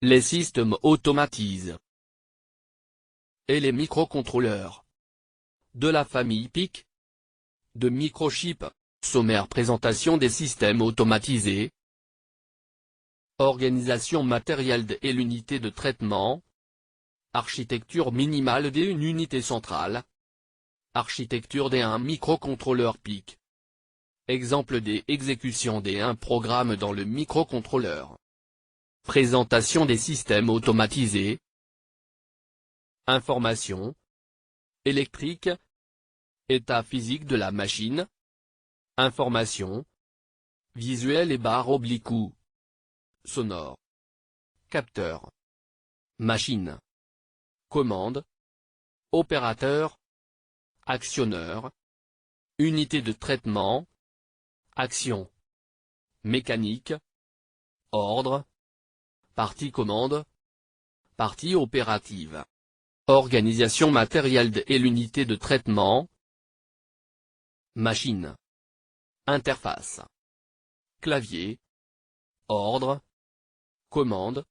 Les systèmes automatisés et les microcontrôleurs de la famille PIC de microchips. Sommaire présentation des systèmes automatisés. Organisation matérielle et l'unité de traitement. Architecture minimale d'une unité centrale. Architecture d'un microcontrôleur PIC. Exemple des exécutions d'un programme dans le microcontrôleur. Présentation des systèmes automatisés. Information électrique. État physique de la machine. Information visuelle et barre oblique ou sonore. Capteur. Machine. Commande. Opérateur. Actionneur. Unité de traitement. Action. Mécanique. Ordre. Partie commande. Partie opérative. Organisation matérielle et l'unité de traitement. Machine. Interface. Clavier. Ordre. Commande.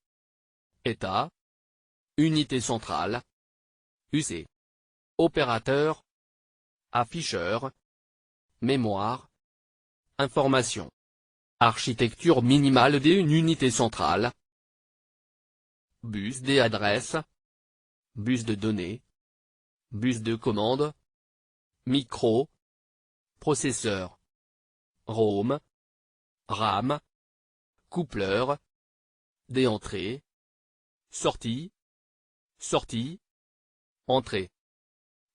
État. Unité centrale. UC. Opérateur. Afficheur. Mémoire. Information. Architecture minimale d'une unité centrale. Bus des adresses. Bus de données. Bus de commande. Micro. Processeur. ROM. RAM. Coupleur. Des entrées. Sortie. Sortie. Entrée.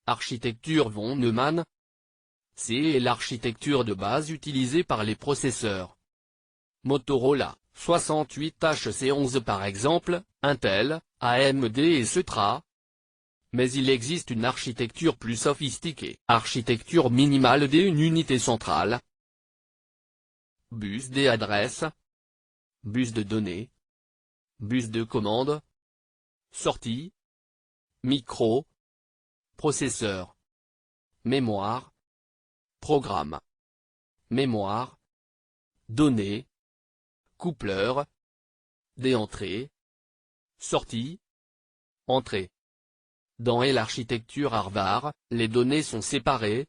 Architecture von Neumann. C est l'architecture de base utilisée par les processeurs. Motorola, 68HC11 par exemple, Intel, AMD et Cetra. Mais il existe une architecture plus sophistiquée. Architecture minimale d'une unité centrale. Bus des adresses. Bus de données. Bus de commande. Sortie. Micro. Processeur. Mémoire. Programme. Mémoire. Données. Coupleur. Des entrées. Sortie. Entrée. Dans l'architecture Harvard, les données sont séparées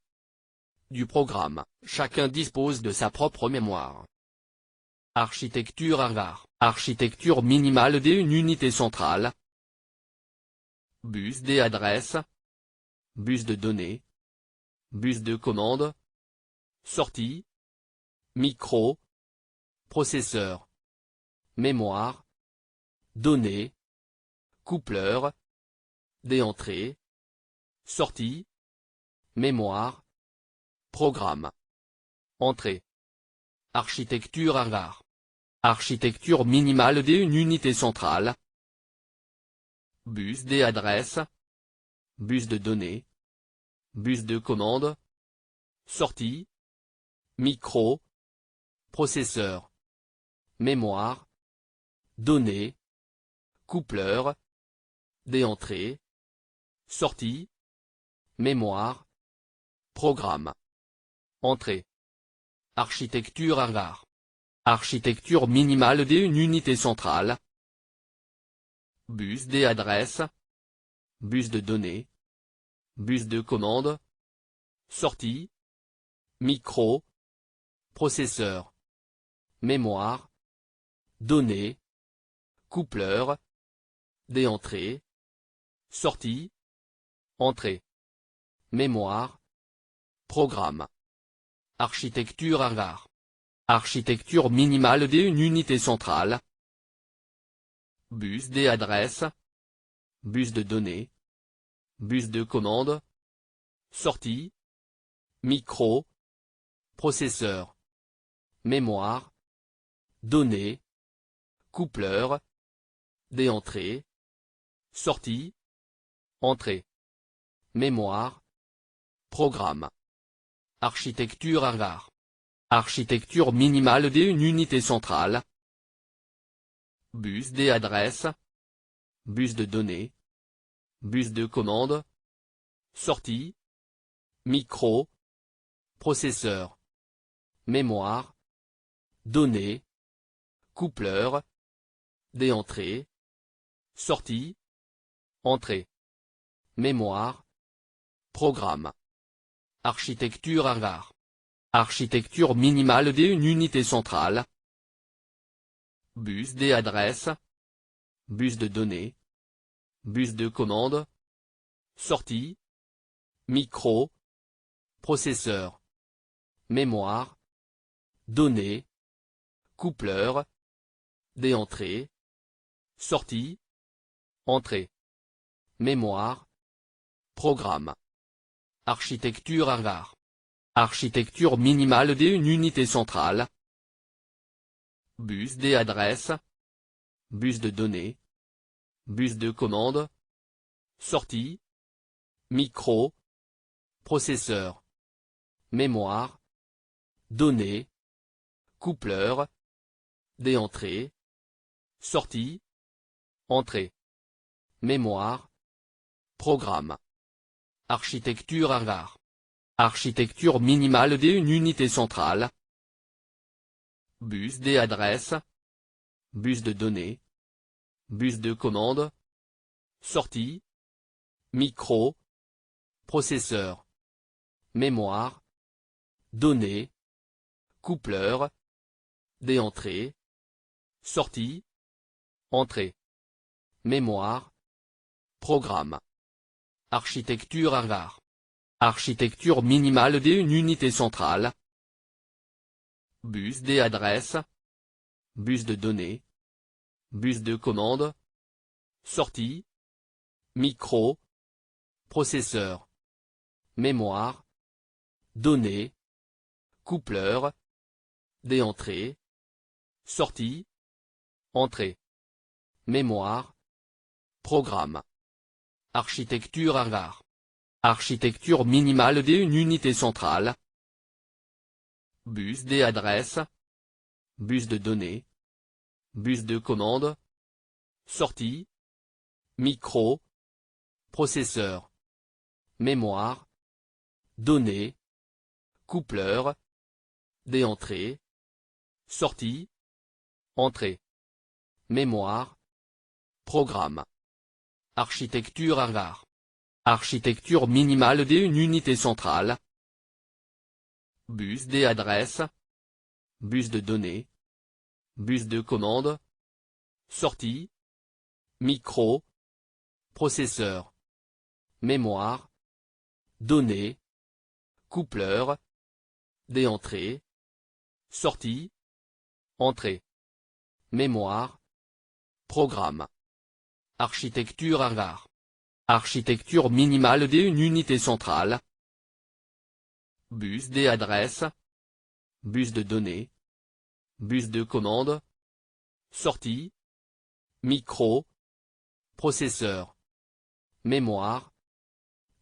du programme, chacun dispose de sa propre mémoire. Architecture Harvard, architecture minimale d'une unité centrale. Bus des adresses. Bus de données. Bus de commande. Sortie. Micro. Processeur. Mémoire. Données. Coupleur. Des entrées. Sortie. Mémoire. Programme. Entrée. Architecture Harvard. Architecture minimale d'une unité centrale. Bus des adresses. Bus de données. Bus de commande. Sortie. Micro. Processeur. Mémoire. Données. Coupleur. Des entrées. Sortie. Mémoire. Programme. Entrée. Architecture Harvard. Architecture minimale d'une unité centrale. Bus des adresses. Bus de données. Bus de commande. Sortie. Micro. Processeur. Mémoire. Données. Coupleur. Des entrées. Sortie. Entrée. Mémoire. Programme. Architecture Harvard. Architecture minimale d'une unité centrale. Bus des adresses. Bus de données. Bus de commande. Sortie. Micro. Processeur. Mémoire. Données. Coupleur. Des entrées. Sortie. Entrée. Mémoire. Programme. Architecture Harvard. Architecture minimale d'une unité centrale. Bus des adresses. Bus de données. Bus de commande. Sortie. Micro. Processeur. Mémoire. Données. Coupleur. Des entrées. sortie, entrée, mémoire, programme. Architecture Harvard. Architecture minimale d'une unité centrale. Bus des adresses. Bus de données. Bus de commande. Sortie. Micro. Processeur. Mémoire. Données. Coupleur. Des entrées. Sortie. Entrée. Mémoire. Programme. Architecture Harvard. Architecture minimale d'une unité centrale. Bus des adresses. Bus de données. Bus de commande. Sortie. Micro. Processeur. Mémoire. Données. Coupleur. Des entrées. Sortie. Entrée. Mémoire. Programme. Architecture Harvard. Architecture minimale d'une unité centrale. Bus des adresses. Bus de données. Bus de commande. Sortie. Micro. Processeur. Mémoire. Données. Coupleur. Des entrées. Sortie. Entrée. Mémoire. Programme. Architecture Harvard. Architecture minimale d'une unité centrale. Bus des adresses. Bus de données. Bus de commande. Sortie. Micro. Processeur. Mémoire. Données. Coupleur. Des entrées. Sortie. Entrée. Mémoire. Programme. Architecture Harvard. Architecture minimale d'une unité centrale. Bus des adresses. Bus de données. Bus de commande. Sortie. Micro. Processeur. Mémoire. Données. Coupleur. Des entrées. Sortie. Entrée. Mémoire. Programme. Architecture Harvard. Architecture minimale d'une unité centrale. Bus des adresses. Bus de données. Bus de commande. Sortie. Micro. Processeur. Mémoire. Données. Coupleur. Des entrées. Sortie. Entrée. Mémoire. Programme. Architecture Harvard. Architecture minimale d'une unité centrale. Bus des adresses. Bus de données. Bus de commande. Sortie. Micro. Processeur. Mémoire.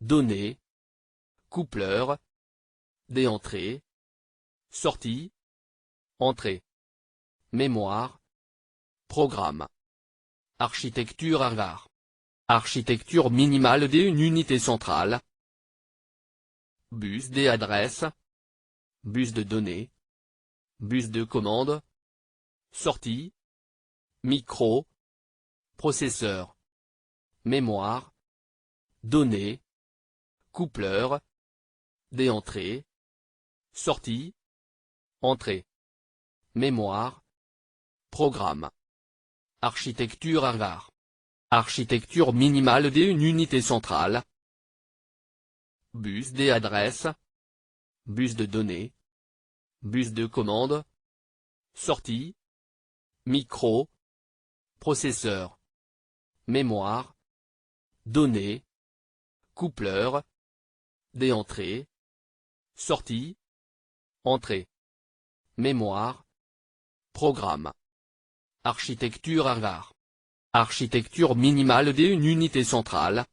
Données. Coupleur. Des entrées. Sortie. Entrée. Mémoire. Programme. Architecture Harvard. Architecture minimale d'une unité centrale. Bus des adresses. Bus de données. Bus de commande. Sortie. Micro. Processeur. Mémoire. Données. Coupleur. Des entrées. Sortie. Entrée. Mémoire. Programme. Architecture Harvard. Architecture minimale d'une unité centrale. Bus des adresses. Bus de données. Bus de commande. Sortie. Micro. Processeur. Mémoire. Données. Coupleur. Des entrées. Sortie. Entrée. Mémoire. Programme. Architecture Harvard. Architecture minimale d'une unité centrale.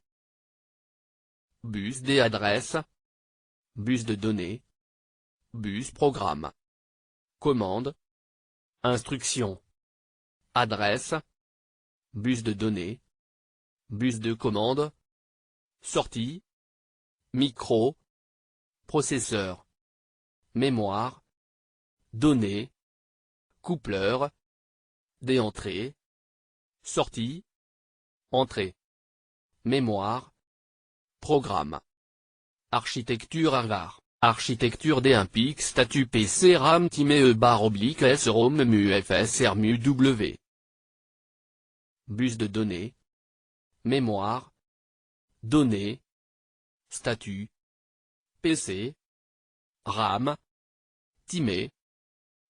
Bus des adresses. Bus de données. Bus programme. Commande. Instruction. Adresse. Bus de données. Bus de commande. Sortie. Micro. Processeur. Mémoire. Données. Coupleur. Des entrées. Sortie. Entrée. Mémoire. Programme. Architecture Harvard. Architecture D1 PIC statut PC RAM timé E/S ROM MU FSR MU W. Bus de données. Mémoire. Données. Statut. PC. RAM. timé.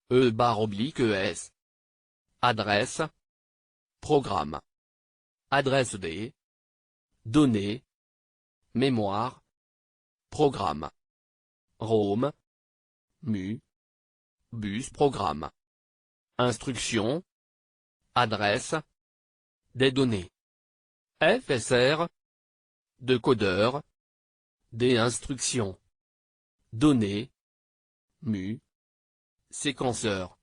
E/ES. Adresse. Programme. Adresse D. Données. Mémoire. Programme. ROM. MU. Bus programme. Instruction. Adresse. Des données. FSR. Decodeur. Des instructions. Données. MU. Séquenceur.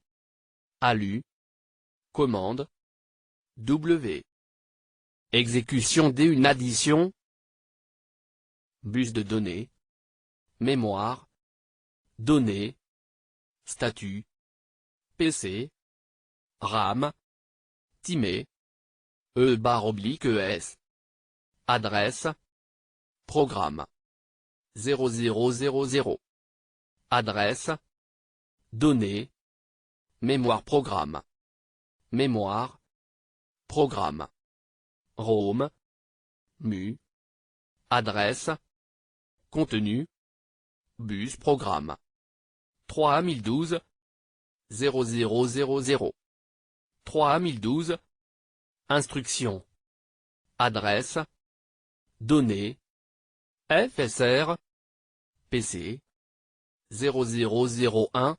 ALU. Commande. W. Exécution D. Une addition. Bus de données. Mémoire. Données. Statut. PC. RAM. timé. E/ES. Adresse. Programme. 0000. Adresse. Données. Mémoire programme. Mémoire. Programme. ROM. MU. Adresse. Contenu. Bus programme. 3012. 0000. 3012. Instruction. Adresse. Données. FSR. PC. 0001.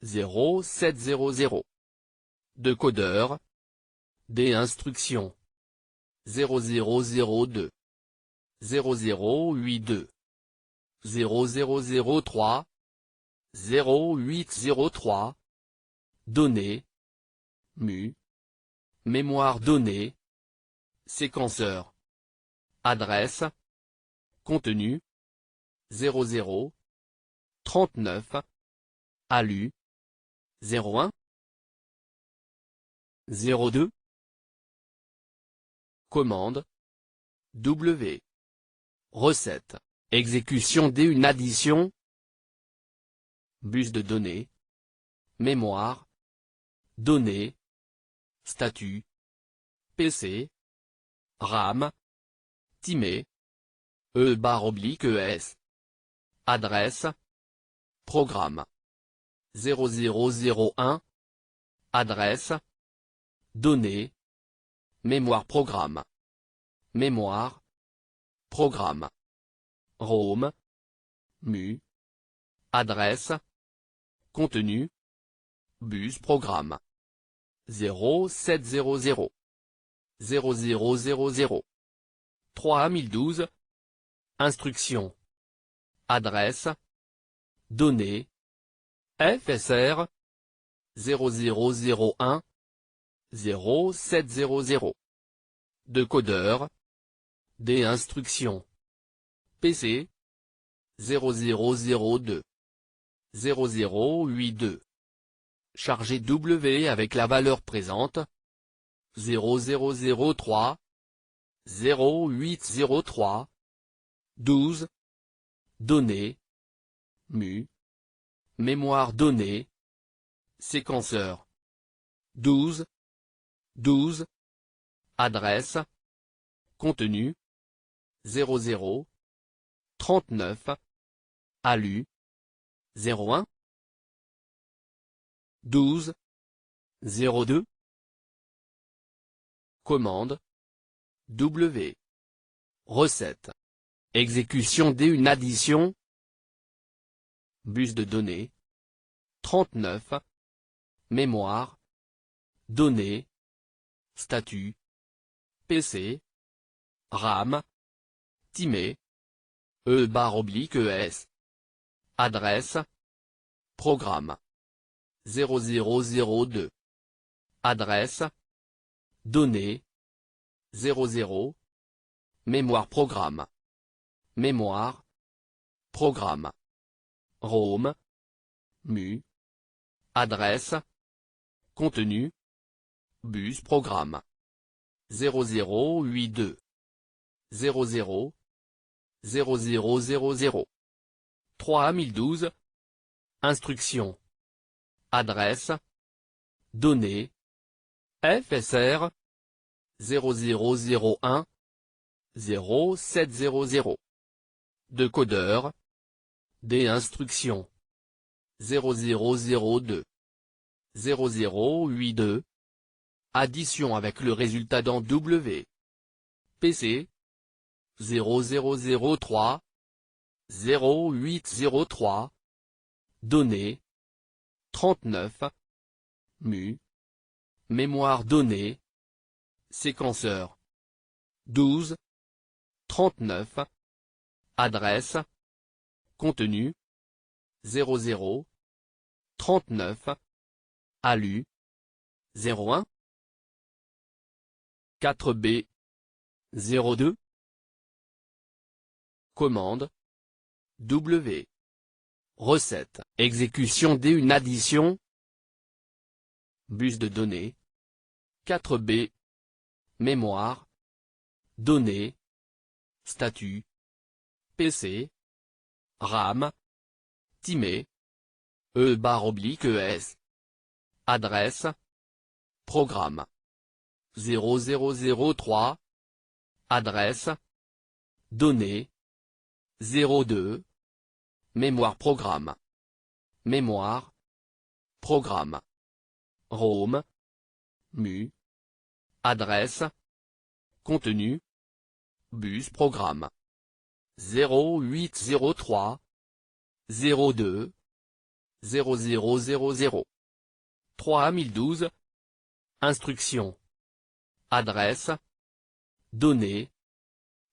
0700. Decodeur. Des instructions. 0002. 0082. 0003. 0803. Données. MU. Mémoire donnée. Séquenceur. Adresse. Contenu. 00. 39. ALU. 01. 02. Commande. W. Recette. Exécution D. Une addition. Bus de données. Mémoire. Données. Statut. PC. RAM. timé. E/ES. Adresse. Programme. 0001. Adresse. Données. Mémoire programme. Mémoire. Programme. ROM. MU. Adresse. Contenu. Bus programme. 0700. 0000. 3012. Instruction. Adresse. Données. FSR. 0001. 0700. Decodeur. Des instructions. PC. 0002. 0082. Chargé W avec la valeur présente. 0003. 0803. 12. Données. MU. Mémoire donnée. Séquenceur. 12. 12. Adresse. Contenu. 00. 39. ALU. 01. 12. 02. Commande. W. Recette. Exécution D. Une addition. Bus de données. 39. Mémoire. Données. Statut. PC. RAM. timé. E/ES. Adresse. Programme. 0002. Adresse. Données. 00. Mémoire programme. Mémoire. Programme. ROM. MU. Adresse. Contenu. Bus programme. 0082 00 0000 3012. Instructions. Adresse. Données. FSR. 0001 0700. Décodeur. Des instructions. 0002 0082. Addition avec le résultat dans W. PC. 0003 0803. Données. 39. MU. Mémoire donnée. Séquenceur. 12. 39. Adresse. Contenu. 00. 39. ALU. 01. 4B. 02. Commande. W. Recette. Exécution d'une addition. Bus de données. 4B. Mémoire. Données. Statut. PC. RAM. Timé. E/ES. Adresse. Programme. 0003. Adresse. Données. 02. Mémoire programme. Mémoire. Programme. ROM. MU. Adresse. Contenu. Bus programme. 0803. 02. 0000. 3012. Instructions. Adresse. Données.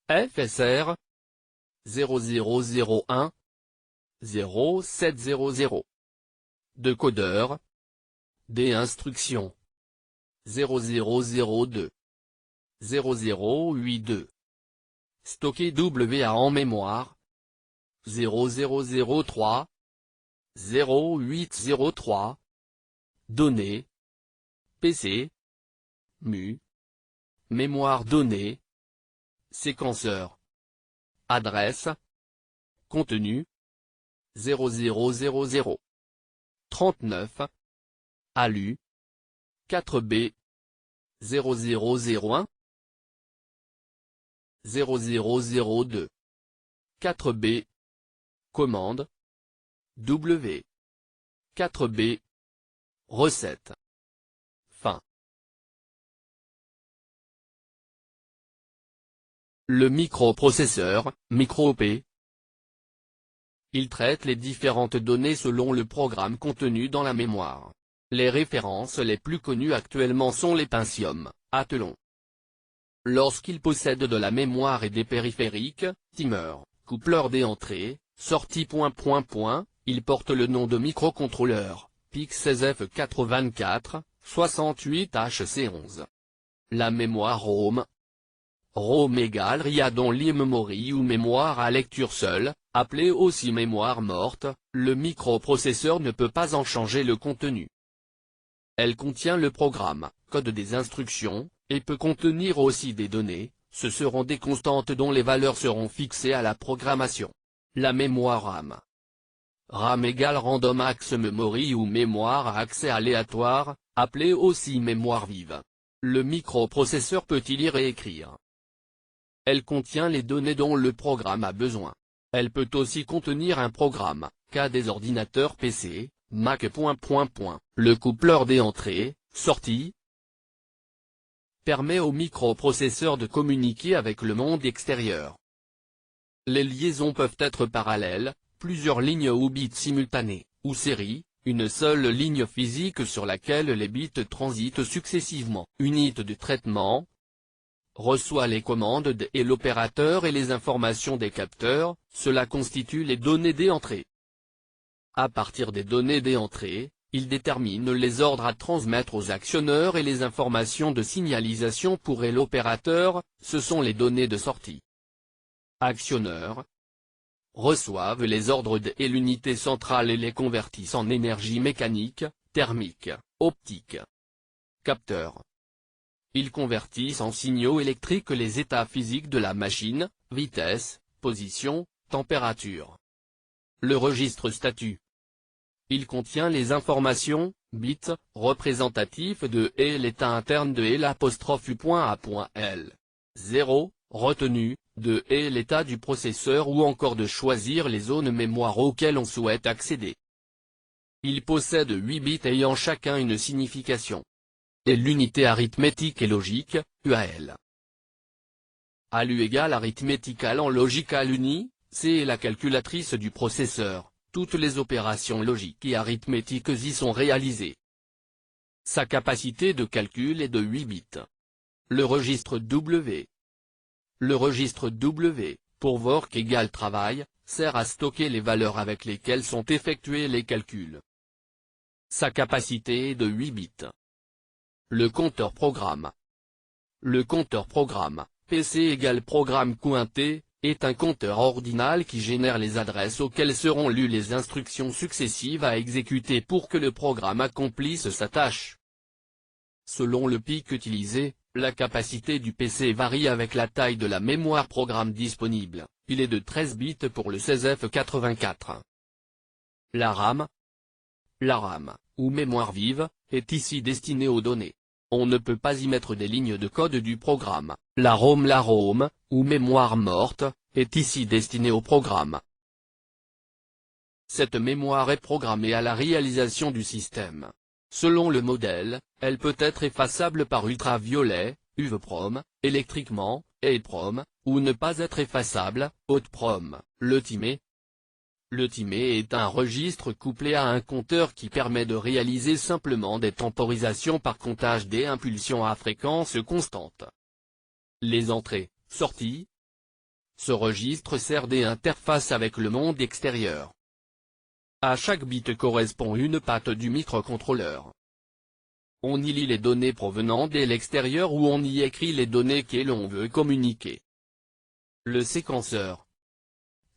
FSR. 0001 0700. Décodeur. Des instructions. 0002 0082. Stocker WA en mémoire. 0003 0803. Données. PC. MU. Mémoire donnée. Séquenceur. Adresse. Contenu. 0000. 39. ALU. 4B. 0001. 0002. 4B. Commande. W. 4B. Recette. Fin. Le microprocesseur, micro-P. Il traite les différentes données selon le programme contenu dans la mémoire. Les références les plus connues actuellement sont les Pentium, Athlon. Lorsqu'il possède de la mémoire et des périphériques, timers, coupleurs d'entrée, sortie ... Il porte le nom de microcontrôleur, PIC16F424, 68HC11. La mémoire ROM. ROM égale read-only memory ou mémoire à lecture seule, appelée aussi mémoire morte. Le microprocesseur ne peut pas en changer le contenu. Elle contient le programme, code des instructions, et peut contenir aussi des données. Ce seront des constantes dont les valeurs seront fixées à la programmation. La mémoire RAM. RAM égale random access memory ou mémoire à accès aléatoire, appelée aussi mémoire vive. Le microprocesseur peut y lire et écrire. Elle contient les données dont le programme a besoin. Elle peut aussi contenir un programme, cas des ordinateurs PC, Mac. Le coupleur d'entrée, sortie permet au microprocesseur de communiquer avec le monde extérieur. Les liaisons peuvent être parallèles, plusieurs lignes ou bits simultanés, ou séries, une seule ligne physique sur laquelle les bits transitent successivement. Unité de traitement. Reçoit les commandes et l'opérateur et les informations des capteurs, cela constitue les données d'entrée. À partir des données d'entrée, il détermine les ordres à transmettre aux actionneurs et les informations de signalisation pour l'opérateur, ce sont les données de sortie. Actionneurs reçoivent les ordres et l'unité centrale et les convertissent en énergie mécanique, thermique, optique. Capteurs Ils convertissent en signaux électriques les états physiques de la machine, vitesse, position, température. Le registre statut. Il contient les informations, bits, représentatifs de et l'état interne de et l'apostrophe U.A.L. 0, retenu, de et l'état du processeur ou encore de choisir les zones mémoire auxquelles on souhaite accéder. Il possède 8 bits ayant chacun une signification. Et l'unité arithmétique et logique, UAL. ALU égale arithmétical en logical uni, C est la calculatrice du processeur, toutes les opérations logiques et arithmétiques y sont réalisées. Sa capacité de calcul est de 8 bits. Le registre W. Le registre W, pour work égale travail, sert à stocker les valeurs avec lesquelles sont effectués les calculs. Sa capacité est de 8 bits. Le compteur programme. Le compteur programme, PC égale programme cointé, est un compteur ordinal qui génère les adresses auxquelles seront lues les instructions successives à exécuter pour que le programme accomplisse sa tâche. Selon le pic utilisé, la capacité du PC varie avec la taille de la mémoire programme disponible, il est de 13 bits pour le 16F84. La RAM. La RAM, ou mémoire vive, est ici destinée aux données. On ne peut pas y mettre des lignes de code du programme. La ROM, ou mémoire morte, est ici destinée au programme. Cette mémoire est programmée à la réalisation du système. Selon le modèle, elle peut être effaçable par ultraviolet, UV-Prom, électriquement, EEPROM, ou ne pas être effaçable, Haute-Prom, le timé. Le timé est un registre couplé à un compteur qui permet de réaliser simplement des temporisations par comptage des impulsions à fréquence constante. Les entrées, sorties. Ce registre sert d'interface avec le monde extérieur. À chaque bit correspond une patte du microcontrôleur. On y lit les données provenant de l'extérieur ou on y écrit les données que l'on veut communiquer. Le séquenceur.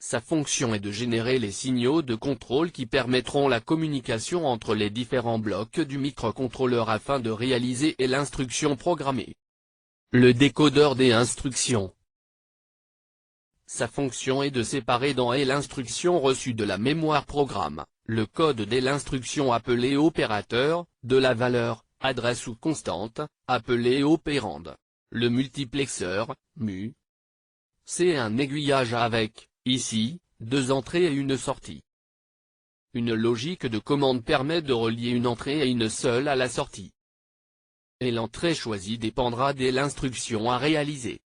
Sa fonction est de générer les signaux de contrôle qui permettront la communication entre les différents blocs du microcontrôleur afin de réaliser l'instruction programmée. Le décodeur des instructions. Sa fonction est de séparer dans l'instruction reçue de la mémoire programme, le code de l'instruction appelée opérateur, de la valeur, adresse ou constante, appelée opérande. Le multiplexeur, MU. C'est un aiguillage avec, ici, 2 entrées et une sortie. Une logique de commande permet de relier une entrée et une seule à la sortie. Et l'entrée choisie dépendra de l'instruction à réaliser.